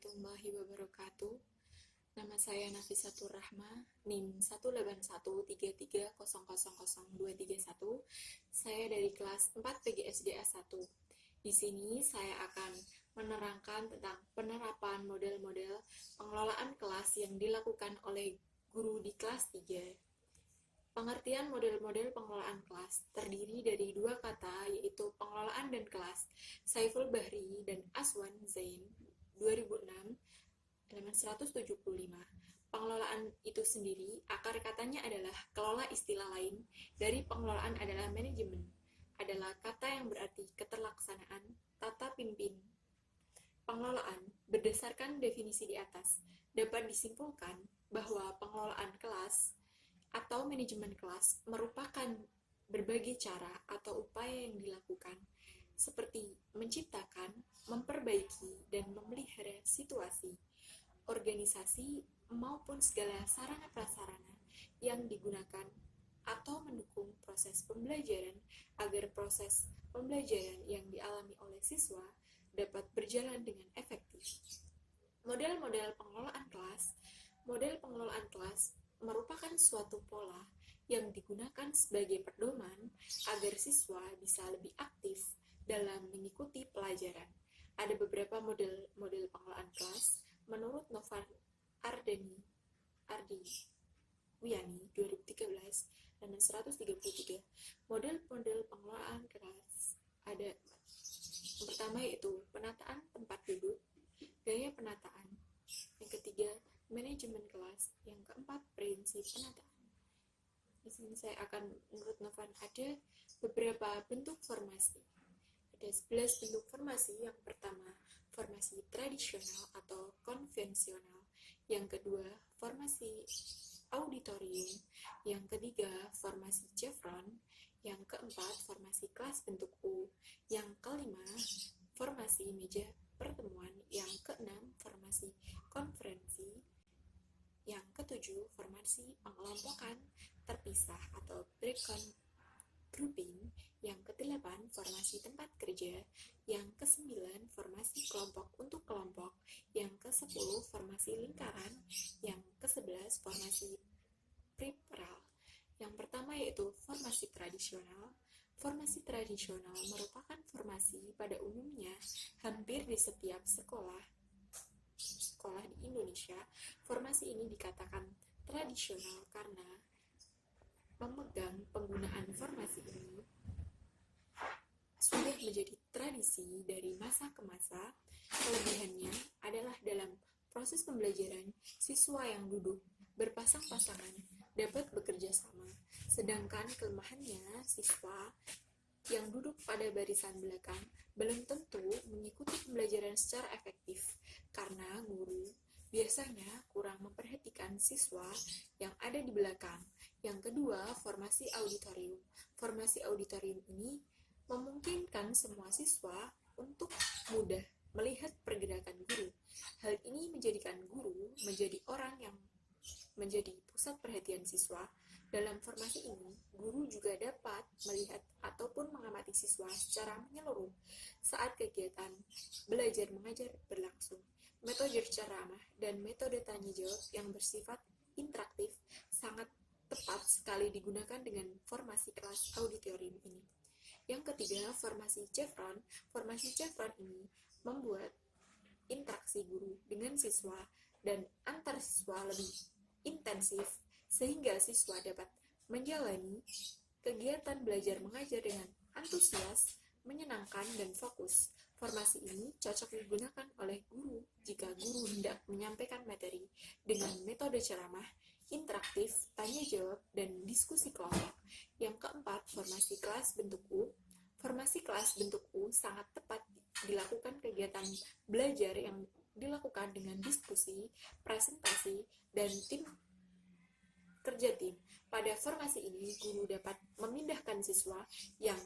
warahmatullahi wabarakatuh. Nama saya Nafisatur Rahma, NIM 18133000231. Saya dari kelas 4 PGSDA 1. Di sini saya akan menerangkan tentang penerapan model-model pengelolaan kelas yang dilakukan oleh guru di kelas 3. Pengertian model-model pengelolaan kelas terdiri dari dua kata, yaitu pengelolaan dan kelas. Saiful Bahri dan Aswan Zain, 2006, halaman 175. Pengelolaan itu sendiri, akar katanya adalah kelola. Istilah lain dari pengelolaan adalah manajemen, adalah kata yang berarti keterlaksanaan, tata pimpin. Pengelolaan, berdasarkan definisi di atas, dapat disimpulkan bahwa pengelolaan kelas atau manajemen kelas merupakan berbagai cara atau upaya yang dilakukan, seperti menciptakan, memperbaiki, dan memelihara situasi, organisasi, maupun segala sarana-prasarana yang digunakan atau mendukung proses pembelajaran agar proses pembelajaran yang dialami oleh siswa dapat berjalan dengan efektif. Model-model pengelolaan kelas. Model pengelolaan kelas merupakan suatu pola yang digunakan sebagai pedoman agar siswa bisa lebih aktif dalam mengikuti pelajaran. Ada beberapa model pengelolaan kelas menurut Novan Ardiwiani 2013 dan 133. Model-model pengelolaan kelas ada yang pertama yaitu penataan tempat duduk, gaya penataan. Yang ketiga, manajemen kelas. Yang keempat, prinsip penataan. Di sini saya akan menurut Novan ada beberapa bentuk formasi. Ada 11 bentuk formasi. Yang pertama, formasi tradisional atau konvensional. Yang kedua, formasi auditorium. Yang ketiga, formasi chevron. Yang keempat, formasi kelas bentuk U. Yang kelima, formasi meja pertemuan. Yang keenam, formasi konferensi. Yang ketujuh, formasi pengelompokan terpisah atau breakdown grouping. Yang kedelapan, formasi tempat kerja. Yang kesembilan, formasi kelompok untuk kelompok. Yang kesepuluh, formasi lingkaran. Yang kesebelas, formasi peripheral. Yang pertama yaitu formasi tradisional. Formasi tradisional merupakan formasi pada umumnya hampir di setiap sekolah di Indonesia. Formasi ini dikatakan tradisional karena memegang penggunaan formasi ini sudah menjadi tradisi dari masa ke masa. Kelebihannya adalah dalam proses pembelajaran, siswa yang duduk berpasang-pasangan dapat bekerja sama, sedangkan kelemahannya siswa yang duduk pada barisan belakang belum tentu mengikuti pembelajaran secara efektif karena guru biasanya kurang memperhatikan siswa yang ada di belakang. Yang kedua, formasi auditorium. Formasi auditorium ini memungkinkan semua siswa untuk mudah melihat pergerakan guru. Hal ini menjadikan guru menjadi orang yang menjadi pusat perhatian siswa. Dalam formasi ini, guru juga dapat melihat ataupun mengamati siswa secara menyeluruh saat kegiatan belajar mengajar berlangsung. Metode ceramah dan metode tanya jawab yang bersifat interaktif sangat tepat sekali digunakan dengan formasi kelas auditorium ini. Yang ketiga, formasi chevron. Formasi chevron ini membuat interaksi guru dengan siswa dan antar siswa lebih intensif sehingga siswa dapat menjalani kegiatan belajar mengajar dengan antusias, menyenangkan, dan fokus. Formasi ini cocok digunakan oleh guru jika guru hendak menyampaikan materi dengan metode ceramah, interaktif, tanya jawab, dan diskusi kelompok. Yang keempat, formasi kelas bentuk U. Formasi kelas bentuk U sangat tepat dilakukan kegiatan belajar yang dilakukan dengan diskusi, presentasi, dan kerja tim. Pada formasi ini, guru dapat memindahkan siswa yang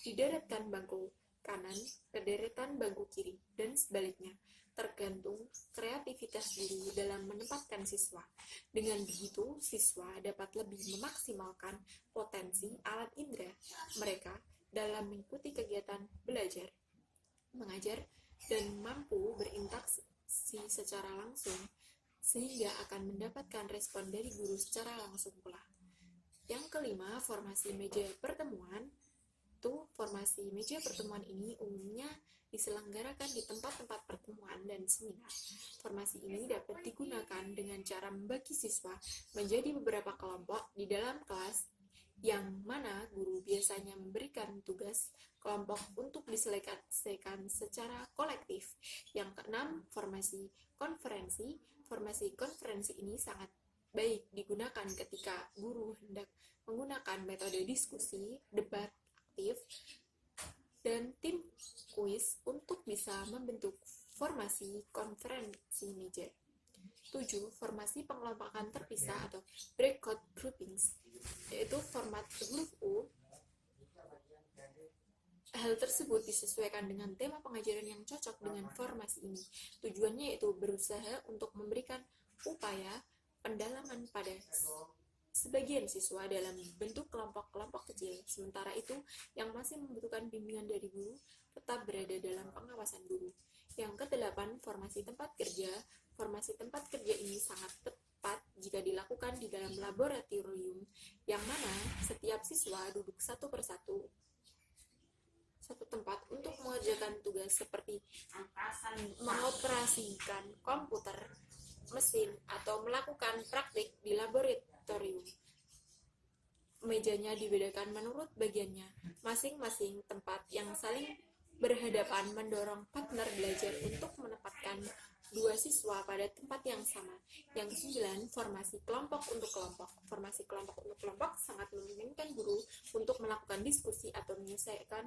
dideretkan bangku kanan ke deretan bangku kiri, dan sebaliknya, tergantung kreativitas guru dalam menempatkan siswa. Dengan begitu, siswa dapat lebih memaksimalkan potensi alat indera mereka dalam mengikuti kegiatan belajar, mengajar, dan mampu berinteraksi secara langsung, sehingga akan mendapatkan respon dari guru secara langsung pula. Yang kelima, formasi meja pertemuan. Formasi meja pertemuan ini umumnya diselenggarakan di tempat-tempat pertemuan dan seminar. Formasi ini dapat digunakan dengan cara membagi siswa menjadi beberapa kelompok di dalam kelas, yang mana guru biasanya memberikan tugas kelompok untuk diselesaikan secara kolektif. Yang keenam, formasi konferensi. Formasi konferensi ini sangat baik digunakan ketika guru hendak menggunakan metode diskusi, debat aktif, dan tim kuis untuk bisa membentuk formasi konferensi meja. 7. Formasi pengelompokan terpisah atau breakout groupings, yaitu format huruf U. Hal tersebut disesuaikan dengan tema pengajaran yang cocok dengan formasi ini. Tujuannya yaitu berusaha untuk memberikan upaya pendalaman pada sebagian siswa dalam bentuk kelompok-kelompok kecil, sementara itu yang masih membutuhkan bimbingan dari guru tetap berada dalam pengawasan guru. Yang kedelapan, formasi tempat kerja. Formasi tempat kerja ini sangat tepat jika dilakukan di dalam laboratorium, yang mana setiap siswa duduk satu persatu satu tempat untuk mengerjakan tugas seperti mengoperasikan komputer, mesin, atau melakukan praktik di laboratorium. Mejanya dibedakan menurut bagiannya. Masing-masing tempat yang saling berhadapan mendorong partner belajar untuk menempatkan dua siswa pada tempat yang sama. Yang 9, formasi kelompok untuk kelompok. Formasi kelompok untuk kelompok sangat memungkinkan guru untuk melakukan diskusi atau menyelesaikan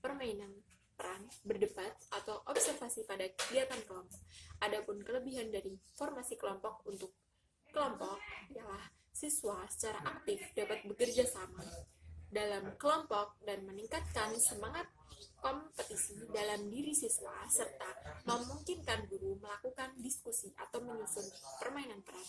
permainan peran, berdebat, atau observasi pada kegiatan kelompok. Adapun kelebihan dari formasi kelompok untuk kelompok ialah siswa secara aktif dapat bekerja sama dalam kelompok dan meningkatkan semangat kompetisi dalam diri siswa, serta memungkinkan guru melakukan diskusi atau menyusun permainan peran,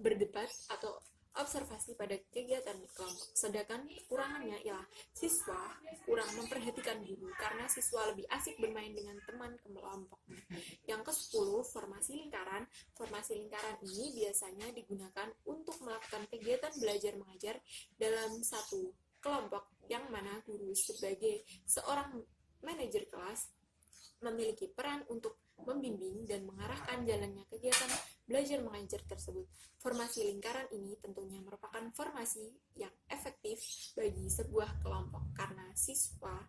berdebat, atau observasi pada kegiatan kelompok. Sedangkan kekurangannya ialah siswa kurang memperhatikan guru karena siswa lebih asik bermain dengan teman kelompoknya. Yang ke-10, formasi lingkaran. Formasi lingkaran ini biasanya digunakan untuk melakukan kegiatan belajar mengajar dalam satu kelompok, yang mana guru sebagai seorang manajer kelas memiliki peran untuk membimbing dan mengarahkan jalannya kegiatan belajar mengajar tersebut. Formasi lingkaran ini tentunya merupakan formasi yang efektif bagi sebuah kelompok karena siswa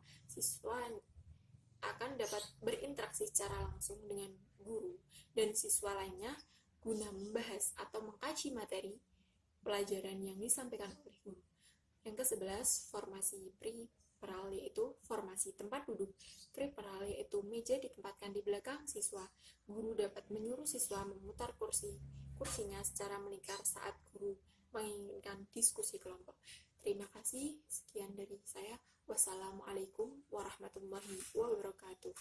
akan dapat berinteraksi secara langsung dengan guru dan siswa lainnya guna membahas atau mengkaji materi pelajaran yang disampaikan oleh guru. Yang ke-11, formasi preparal, yaitu formasi tempat duduk. Preparal yaitu meja ditempatkan di belakang siswa. Guru dapat menyuruh siswa memutar kursinya secara melingkar saat guru menginginkan diskusi kelompok. Terima kasih, sekian dari saya. Wassalamualaikum warahmatullahi wabarakatuh.